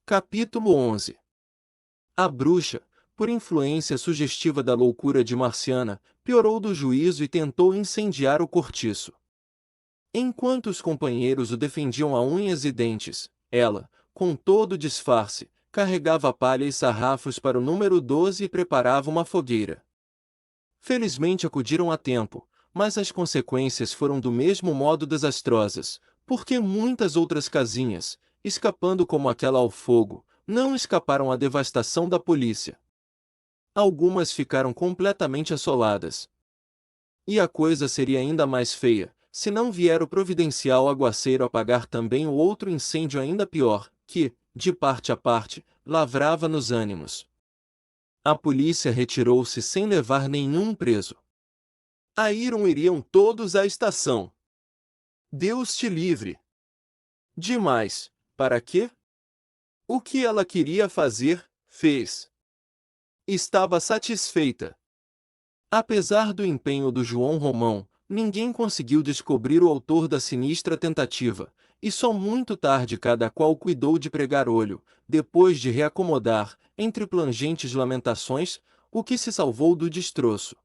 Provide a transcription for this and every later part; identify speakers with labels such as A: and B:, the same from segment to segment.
A: Capítulo 11. A bruxa, por influência sugestiva da loucura de Marciana, piorou do juízo e tentou incendiar o cortiço. Enquanto os companheiros o defendiam a unhas e dentes, ela, com todo disfarce, carregava palha e sarrafos para o número 12 e preparava uma fogueira. Felizmente acudiram a tempo, mas as consequências foram do mesmo modo desastrosas, porque muitas outras casinhas, escapando como aquela ao fogo, não escaparam à devastação da polícia. Algumas ficaram completamente assoladas. E a coisa seria ainda mais feia, se não vier o providencial aguaceiro apagar também o outro incêndio ainda pior, que, de parte a parte, lavrava nos ânimos. A polícia retirou-se sem levar nenhum preso. A iriam todos à estação. Deus te livre. Demais, para quê? O que ela queria fazer, fez. Estava satisfeita. Apesar do empenho do João Romão, ninguém conseguiu descobrir o autor da sinistra tentativa, e só muito tarde cada qual cuidou de pregar olho, depois de reacomodar, entre plangentes lamentações, o que se salvou do destroço.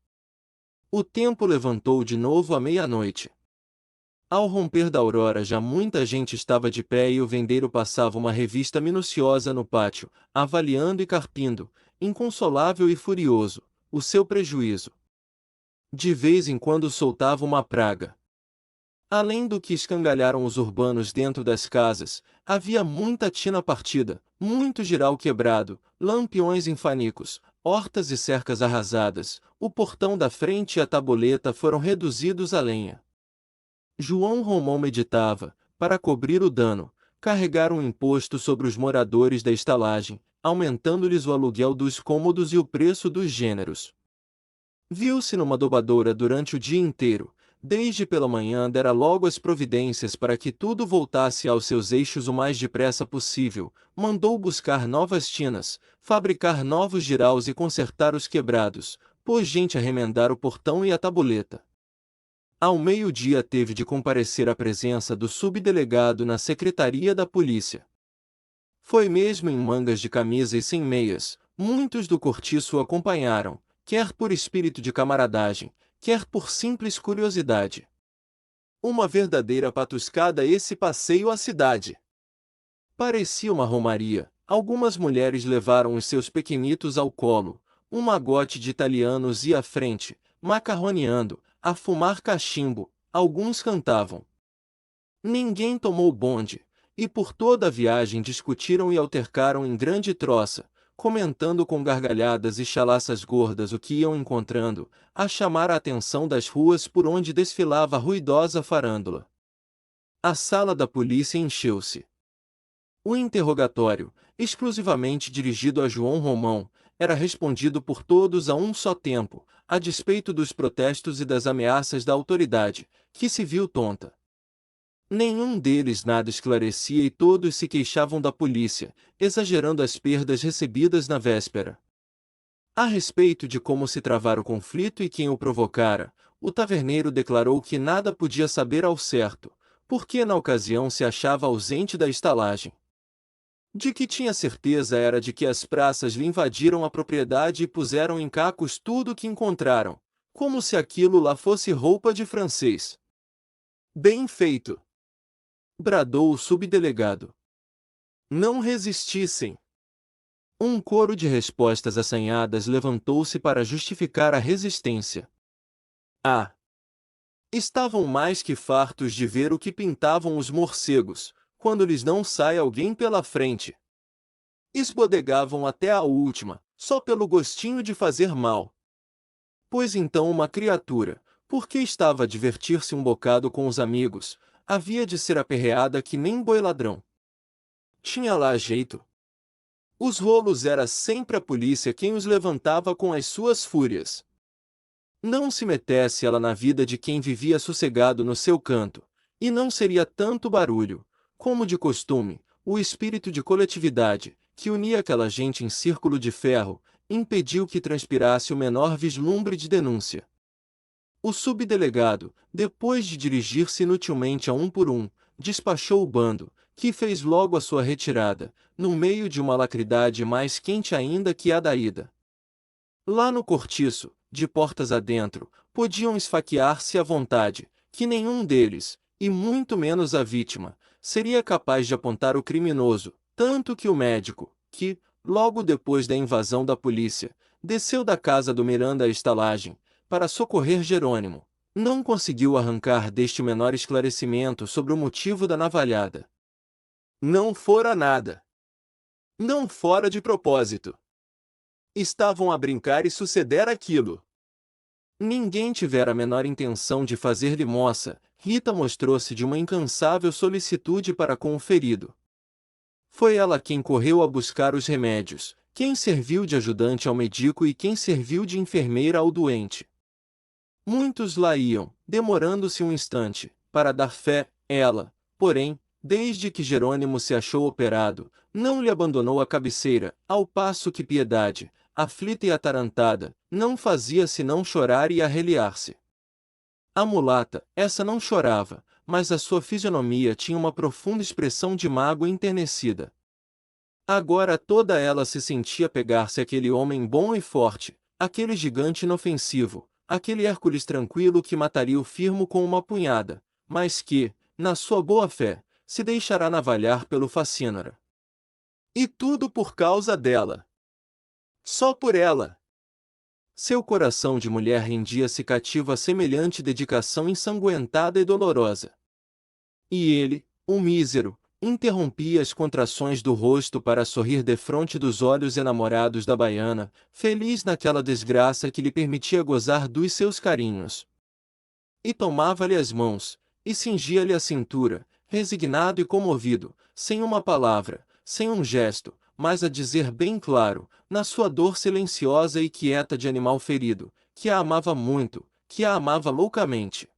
A: O tempo levantou de novo à meia-noite. Ao romper da aurora já muita gente estava de pé e o vendeiro passava uma revista minuciosa no pátio, avaliando e carpindo, inconsolável e furioso, o seu prejuízo. De vez em quando soltava uma praga. Além do que escangalharam os urbanos dentro das casas, havia muita tina partida, muito giral quebrado, lampiões em fanicos, hortas e cercas arrasadas, o portão da frente e a tabuleta foram reduzidos a lenha. João Romão meditava, para cobrir o dano, carregar um imposto sobre os moradores da estalagem, aumentando-lhes o aluguel dos cômodos e o preço dos gêneros. Viu-se numa dobradora durante o dia inteiro, desde pela manhã dera logo as providências para que tudo voltasse aos seus eixos o mais depressa possível, mandou buscar novas tinas, fabricar novos jiraus e consertar os quebrados, pôs gente a remendar o portão e a tabuleta. Ao meio-dia teve de comparecer à presença do subdelegado na secretaria da polícia. Foi mesmo em mangas de camisa e sem meias, muitos do cortiço o acompanharam, quer por espírito de camaradagem, quer por simples curiosidade. Uma verdadeira patuscada esse passeio à cidade. Parecia uma romaria, algumas mulheres levaram os seus pequenitos ao colo, um magote de italianos ia à frente, macarroneando, a fumar cachimbo, alguns cantavam. Ninguém tomou bonde, e por toda a viagem discutiram e altercaram em grande troça, comentando com gargalhadas e chalaças gordas o que iam encontrando, a chamar a atenção das ruas por onde desfilava a ruidosa farândula. A sala da polícia encheu-se. O interrogatório, exclusivamente dirigido a João Romão, era respondido por todos a um só tempo, a despeito dos protestos e das ameaças da autoridade, que se viu tonta. Nenhum deles nada esclarecia e todos se queixavam da polícia, exagerando as perdas recebidas na véspera. A respeito de como se travara o conflito e quem o provocara, o taverneiro declarou que nada podia saber ao certo, porque na ocasião se achava ausente da estalagem. De que tinha certeza era de que as praças lhe invadiram a propriedade e puseram em cacos tudo o que encontraram, como se aquilo lá fosse roupa de francês. Bem feito! Bradou o subdelegado. Não resistissem. Um coro de respostas assanhadas levantou-se para justificar a resistência. Ah! Estavam mais que fartos de ver o que pintavam os morcegos, quando lhes não sai alguém pela frente. Esbodegavam até a última, só pelo gostinho de fazer mal. Pois então uma criatura, porque estava a divertir-se um bocado com os amigos, havia de ser aperreada que nem boi ladrão. Tinha lá jeito. Os rolos era sempre a polícia quem os levantava com as suas fúrias. Não se metesse ela na vida de quem vivia sossegado no seu canto, e não seria tanto barulho, como de costume, o espírito de coletividade, que unia aquela gente em círculo de ferro, impediu que transpirasse o menor vislumbre de denúncia. O subdelegado, depois de dirigir-se inutilmente a um por um, despachou o bando, que fez logo a sua retirada, no meio de uma lacridade mais quente ainda que a da ida. Lá no cortiço, de portas adentro, podiam esfaquear-se à vontade, que nenhum deles, e muito menos a vítima, seria capaz de apontar o criminoso, tanto que o médico, que, logo depois da invasão da polícia, desceu da casa do Miranda à estalagem, para socorrer Jerônimo, não conseguiu arrancar deste o menor esclarecimento sobre o motivo da navalhada. Não fora nada. Não fora de propósito. Estavam a brincar e sucedera aquilo. Ninguém tivera a menor intenção de fazer-lhe moça. Rita mostrou-se de uma incansável solicitude para com o ferido. Foi ela quem correu a buscar os remédios, quem serviu de ajudante ao médico e quem serviu de enfermeira ao doente. Muitos lá iam, demorando-se um instante, para dar fé. Ela, porém, desde que Jerônimo se achou operado, não lhe abandonou a cabeceira, ao passo que Piedade, aflita e atarantada, não fazia senão chorar e arreliar-se. A mulata, essa não chorava, mas a sua fisionomia tinha uma profunda expressão de mágoa enternecida. Agora toda ela se sentia pegar-se àquele homem bom e forte, aquele gigante inofensivo, aquele Hércules tranquilo que mataria o firmo com uma punhada, mas que, na sua boa-fé, se deixará navalhar pelo Facínora. E tudo por causa dela. Só por ela. Seu coração de mulher rendia-se cativo a semelhante dedicação ensanguentada e dolorosa. E ele, o mísero, interrompia as contrações do rosto para sorrir defronte dos olhos enamorados da baiana, feliz naquela desgraça que lhe permitia gozar dos seus carinhos. E tomava-lhe as mãos, e cingia-lhe a cintura, resignado e comovido, sem uma palavra, sem um gesto, mas a dizer bem claro, na sua dor silenciosa e quieta de animal ferido, que a amava muito, que a amava loucamente.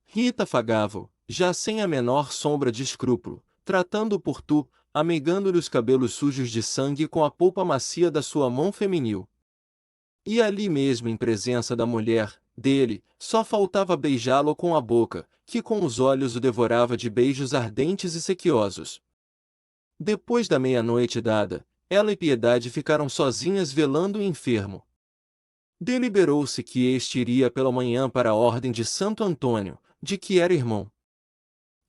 A: Rita afagava-o, já sem a menor sombra de escrúpulo, tratando-o por tu, ameigando-lhe os cabelos sujos de sangue com a polpa macia da sua mão feminil. E ali mesmo em presença da mulher, dele, só faltava beijá-lo com a boca, que com os olhos o devorava de beijos ardentes e sequiosos. Depois da meia-noite dada, ela e Piedade ficaram sozinhas velando o enfermo. Deliberou-se que este iria pela manhã para a ordem de Santo Antônio, de que era irmão.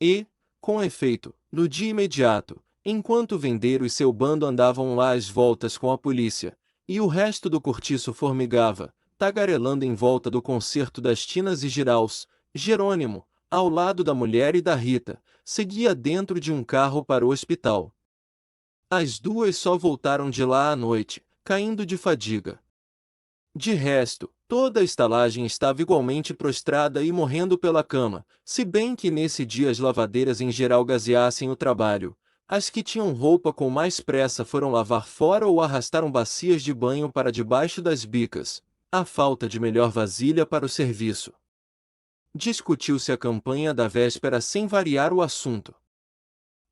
A: E, com efeito, no dia imediato, enquanto o vendeiro e seu bando andavam lá às voltas com a polícia, e o resto do cortiço formigava, tagarelando em volta do concerto das tinas e giraus, Jerônimo, ao lado da mulher e da Rita, seguia dentro de um carro para o hospital. As duas só voltaram de lá à noite, caindo de fadiga. De resto, toda a estalagem estava igualmente prostrada e morrendo pela cama, se bem que nesse dia as lavadeiras em geral gazeassem o trabalho. As que tinham roupa com mais pressa foram lavar fora ou arrastaram bacias de banho para debaixo das bicas, a falta de melhor vasilha para o serviço. Discutiu-se a campanha da véspera sem variar o assunto.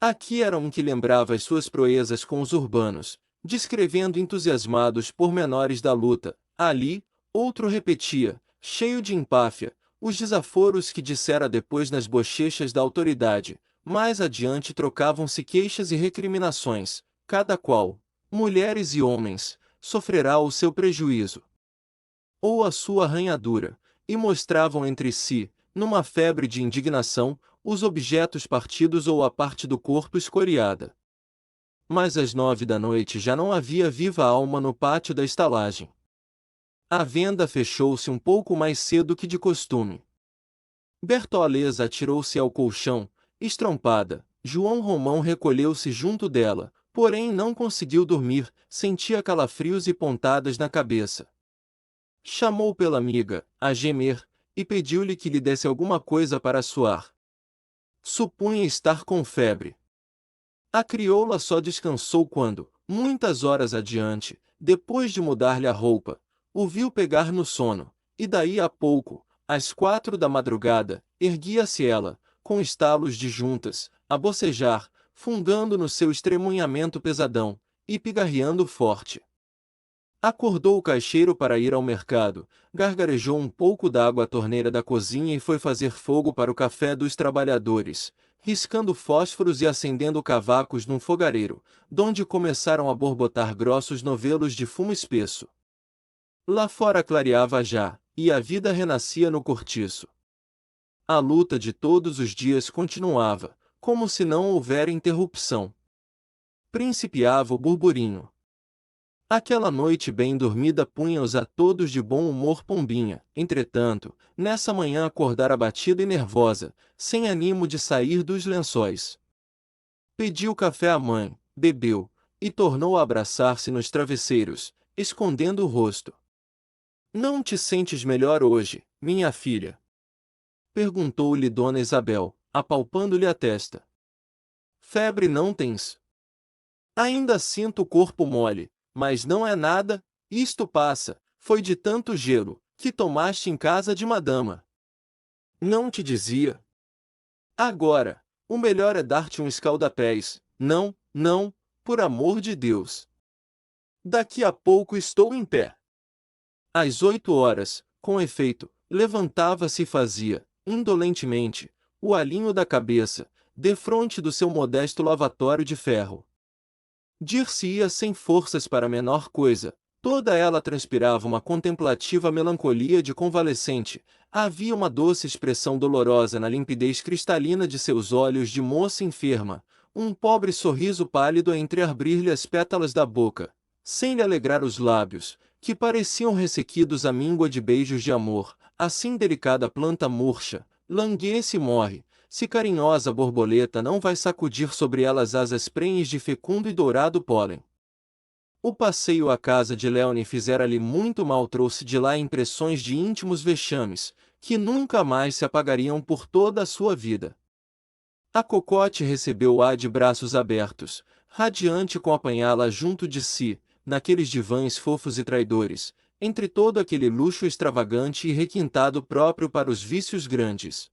A: Aqui era um que lembrava as suas proezas com os urbanos, descrevendo entusiasmados pormenores da luta. Ali, outro repetia, cheio de empáfia, os desaforos que dissera depois nas bochechas da autoridade. Mais adiante trocavam-se queixas e recriminações, cada qual, mulheres e homens, sofrerá o seu prejuízo ou a sua arranhadura, e mostravam entre si, numa febre de indignação, os objetos partidos ou a parte do corpo escoriada. Mas às 9 da noite já não havia viva alma no pátio da estalagem. A venda fechou-se um pouco mais cedo que de costume. Bertoleza atirou-se ao colchão, estrompada. João Romão recolheu-se junto dela, porém não conseguiu dormir, sentia calafrios e pontadas na cabeça. Chamou pela amiga, a gemer, e pediu-lhe que lhe desse alguma coisa para suar. Supunha estar com febre. A crioula só descansou quando, muitas horas adiante, depois de mudar-lhe a roupa, o viu pegar no sono, e daí a pouco, às 4 da madrugada, erguia-se ela, com estalos de juntas, a bocejar, fungando no seu estremunhamento pesadão, e pigarreando forte. Acordou o caixeiro para ir ao mercado, gargarejou um pouco d'água à torneira da cozinha e foi fazer fogo para o café dos trabalhadores, riscando fósforos e acendendo cavacos num fogareiro, donde começaram a borbotar grossos novelos de fumo espesso. Lá fora clareava já, e a vida renascia no cortiço. A luta de todos os dias continuava, como se não houvera interrupção. Principiava o burburinho. Aquela noite bem dormida punha-os a todos de bom humor Pombinha, entretanto, nessa manhã acordara abatida e nervosa, sem animo de sair dos lençóis. Pediu café à mãe, bebeu, e tornou a abraçar-se nos travesseiros, escondendo o rosto. Não te sentes melhor hoje, minha filha? Perguntou-lhe Dona Isabel, apalpando-lhe a testa. Febre não tens? Ainda sinto o corpo mole, mas não é nada, isto passa, foi de tanto gelo, que tomaste em casa de madama. Não te dizia? Agora, o melhor é dar-te um escaldapés, não, não, por amor de Deus. Daqui a pouco estou em pé. Às 8 horas, com efeito, levantava-se e fazia, indolentemente, o alinho da cabeça, defronte do seu modesto lavatório de ferro. Dir-se-ia sem forças para a menor coisa, toda ela transpirava uma contemplativa melancolia de convalescente, havia uma doce expressão dolorosa na limpidez cristalina de seus olhos de moça enferma, um pobre sorriso pálido a entreabrir-lhe as pétalas da boca, sem lhe alegrar os lábios, que pareciam ressequidos à míngua de beijos de amor, assim delicada planta murcha, languece e morre, se carinhosa borboleta não vai sacudir sobre elas asas prenhes de fecundo e dourado pólen. O passeio à casa de Léonie fizera-lhe muito mal, trouxe de lá impressões de íntimos vexames, que nunca mais se apagariam por toda a sua vida. A Cocotte recebeu-a de braços abertos, radiante com apanhá-la junto de si, naqueles divãs fofos e traidores, entre todo aquele luxo extravagante e requintado próprio para os vícios grandes.